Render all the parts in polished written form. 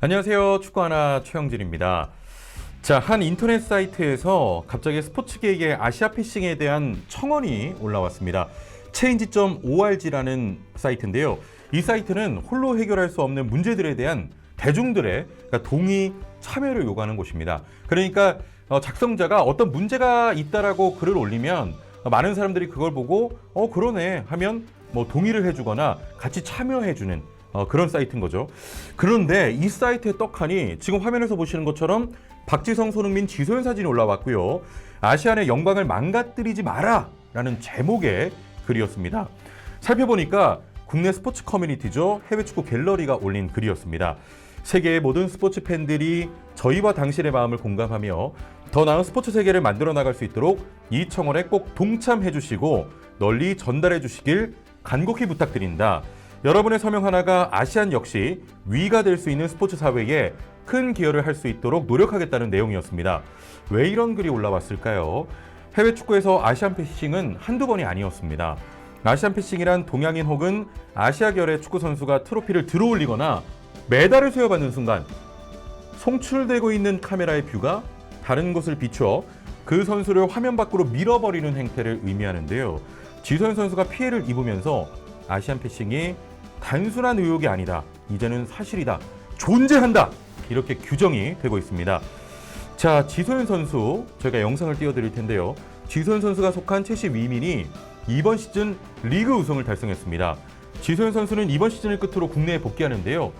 안녕하세요. 축구하나 최영진입니다. 자, 한 인터넷 사이트에서 갑자기 스포츠계의 아시아 패싱에 대한 청원이 올라왔습니다. change.org라는 사이트인데요. 이 사이트는 홀로 해결할 수 없는 문제들에 대한 대중들의 동의, 참여를 요구하는 곳입니다. 그러니까 작성자가 어떤 문제가 있다라고 글을 올리면 많은 사람들이 그걸 보고 그러네 하면 동의를 해주거나 같이 참여해주는 그런 사이트인 거죠. 그런데 이 사이트의 떡하니 지금 화면에서 보시는 것처럼 박지성, 손흥민, 지소연 사진이 올라왔고요. 아시안의 영광을 망가뜨리지 마라 라는 제목의 글이었습니다. 살펴보니까 국내 스포츠 커뮤니티죠. 해외 축구 갤러리가 올린 글이었습니다. 세계의 모든 스포츠 팬들이 저희와 당신의 마음을 공감하며 더 나은 스포츠 세계를 만들어 나갈 수 있도록 이 청원에 꼭 동참해 주시고 널리 전달해 주시길 간곡히 부탁드린다. 여러분의 서명 하나가 아시안 역시 위가 될 수 있는 스포츠 사회에 큰 기여를 할 수 있도록 노력하겠다는 내용이었습니다. 왜 이런 글이 올라왔을까요? 해외 축구에서 아시안 패싱은 한두 번이 아니었습니다. 아시안 패싱이란 동양인 혹은 아시아 결의 축구 선수가 트로피를 들어올리거나 메달을 수여받는 순간 송출되고 있는 카메라의 뷰가 다른 곳을 비추어 그 선수를 화면 밖으로 밀어버리는 행태를 의미하는데요. 지소연 선수가 피해를 입으면서 아시안 패싱이 단순한 의혹이 아니다. 이제는 사실이다. 존재한다. 이렇게 규정이 되고 있습니다. 자, 지소연 선수 저희가 영상을 띄워드릴 텐데요. 지소연 선수가 속한 첼시 위민이 이번 시즌 리그 우승을 달성했습니다. 지소연 선수는 이번 시즌을 끝으로 국내에 복귀하는데요.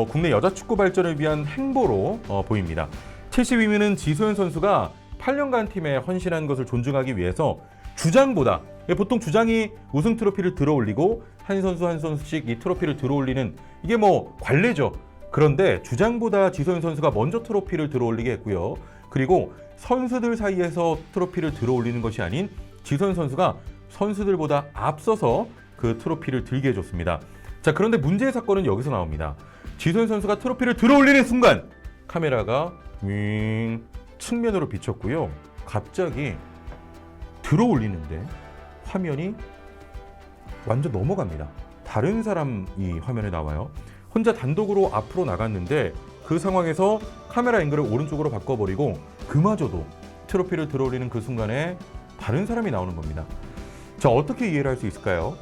국내 여자 축구 발전을 위한 행보로 보입니다. 첼시 위민은 지소연 선수가 8년간 팀에 헌신한 것을 존중하기 위해서 주장보다 보통 주장이 우승 트로피를 들어올리고 한 선수 한 선수씩 이 트로피를 들어올리는 이게 관례죠. 그런데 주장보다 지소연 선수가 먼저 트로피를 들어올리게 했고요. 그리고 선수들 사이에서 트로피를 들어올리는 것이 아닌 지소연 선수가 선수들보다 앞서서 그 트로피를 들게 해줬습니다. 자, 그런데 문제의 사건은 여기서 나옵니다. 지소연 선수가 트로피를 들어올리는 순간 카메라가 측면으로 비쳤고요. 갑자기 들어올리는데 화면이 완전 넘어갑니다. 다른 사람이 화면에 나와요. 혼자 단독으로 앞으로 나갔는데 그 상황에서 카메라 앵글을 오른쪽으로 바꿔버리고 그마저도 트로피를 들어올리는 그 순간에 다른 사람이 나오는 겁니다. 자, 어떻게 이해를 할 수 있을까요?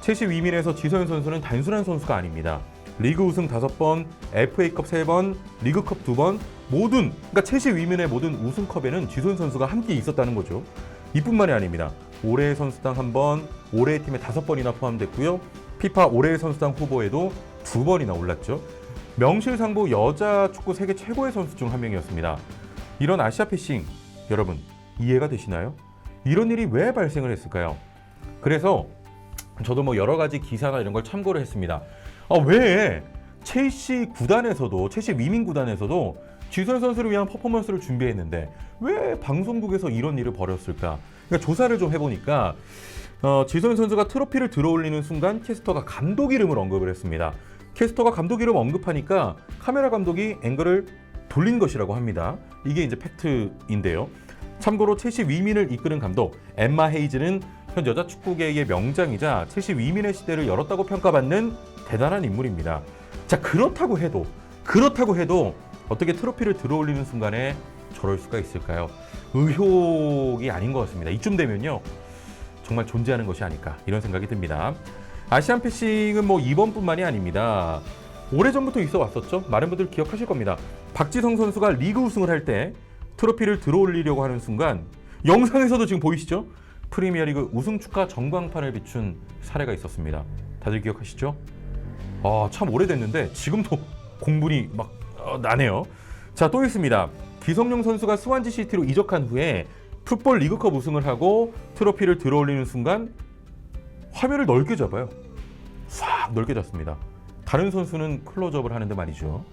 첼시 위민에서 지소연 선수는 단순한 선수가 아닙니다. 리그 우승 5번, FA컵 3번, 리그컵 2번 그러니까 첼시 위민의 모든 우승컵에는 지소연 선수가 함께 있었다는 거죠. 이뿐만이 아닙니다. 올해의 선수당 1번, 올해의 팀에 5번이나 포함됐고요. 피파 올해의 선수당 후보에도 2번이나 올랐죠. 명실상부 여자 축구 세계 최고의 선수 중 한 명이었습니다. 이런 아시아 패싱, 여러분 이해가 되시나요? 이런 일이 왜 발생을 했을까요? 그래서 저도 여러 가지 기사나 이런 걸 참고를 했습니다. 왜 첼시 위민 구단에서도 지소연 선수를 위한 퍼포먼스를 준비했는데 왜 방송국에서 이런 일을 벌였을까? 그러니까 조사를 좀 해보니까 지소연 선수가 트로피를 들어올리는 순간 캐스터가 감독 이름을 언급을 했습니다. 캐스터가 감독 이름 언급하니까 카메라 감독이 앵글을 돌린 것이라고 합니다. 이게 이제 팩트인데요. 참고로 첼시 위민을 이끄는 감독 엠마 헤이즈는 현 여자 축구계의 명장이자 첼시 위민의 시대를 열었다고 평가받는 대단한 인물입니다. 자, 그렇다고 해도 어떻게 트로피를 들어올리는 순간에 저럴 수가 있을까요? 의혹이 아닌 것 같습니다. 이쯤 되면요 정말 존재하는 것이 아닐까 이런 생각이 듭니다. 아시안 패싱은 이번뿐만이 아닙니다. 오래전부터 있어 왔었죠. 많은 분들 기억하실 겁니다. 박지성 선수가 리그 우승을 할 때 트로피를 들어올리려고 하는 순간 영상에서도 지금 보이시죠? 프리미어리그 우승 축하 전광판을 비춘 사례가 있었습니다. 다들 기억하시죠? 참 오래됐는데 지금도 공분이 나네요. 자, 또 있습니다. 기성용 선수가 스완지 시티로 이적한 후에 풋볼 리그컵 우승을 하고 트로피를 들어올리는 순간 화면을 넓게 잡아요. 싹 넓게 잡습니다. 다른 선수는 클로즈업을 하는데 말이죠.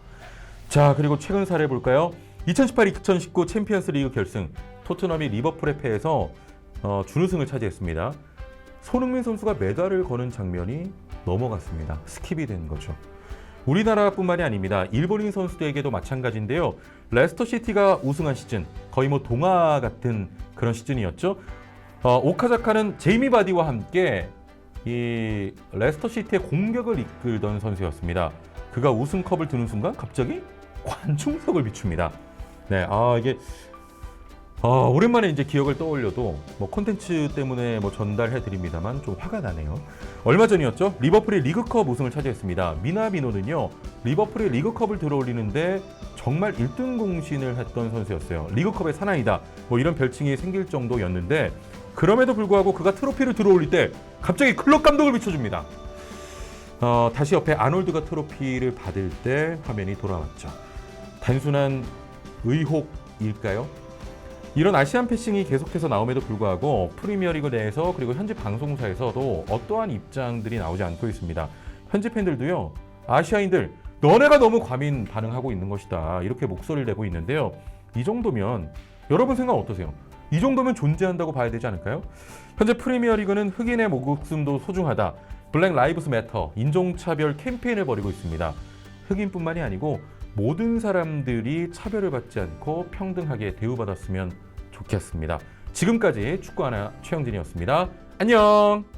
자, 그리고 최근 사례 볼까요? 2018-2019 챔피언스 리그 결승 토트넘이 리버풀에 패해서 준우승을 차지했습니다. 손흥민 선수가 메달을 거는 장면이 넘어갔습니다. 스킵이 된 거죠. 우리나라뿐만이 아닙니다. 일본인 선수들에게도 마찬가지인데요. 레스터 시티가 우승한 시즌, 거의 동화 같은 그런 시즌이었죠. 오카자카는 제이미 바디와 함께 이 레스터 시티의 공격을 이끌던 선수였습니다. 그가 우승컵을 드는 순간 갑자기 관중석을 비춥니다. 네, 이게 오랜만에 이제 기억을 떠올려도 뭐 콘텐츠 때문에 뭐 전달해 드립니다만 좀 화가 나네요. 얼마 전이었죠? 리버풀이 리그컵 우승을 차지했습니다. 미나미노는요, 리버풀이 리그컵을 들어올리는데 정말 1등 공신을 했던 선수였어요. 리그컵의 사나이다, 뭐 이런 별칭이 생길 정도였는데, 그럼에도 불구하고 그가 트로피를 들어올릴 때 갑자기 클럽 감독을 비춰줍니다. 다시 옆에 아놀드가 트로피를 받을 때 화면이 돌아왔죠. 단순한 의혹일까요? 이런 아시안 패싱이 계속해서 나옴에도 불구하고 프리미어리그 내에서 그리고 현지 방송사에서도 어떠한 입장들이 나오지 않고 있습니다. 현지 팬들도요, 아시아인들 너네가 너무 과민 반응하고 있는 것이다, 이렇게 목소리를 내고 있는데요. 이 정도면 여러분 생각 어떠세요? 이 정도면 존재한다고 봐야 되지 않을까요? 현재 프리미어리그는 흑인의 목숨도 소중하다, 블랙 라이브스 매터, 인종차별 캠페인을 벌이고 있습니다. 흑인뿐만이 아니고 모든 사람들이 차별을 받지 않고 평등하게 대우받았으면 좋겠습니다. 지금까지 축구하나 최영진이었습니다. 안녕!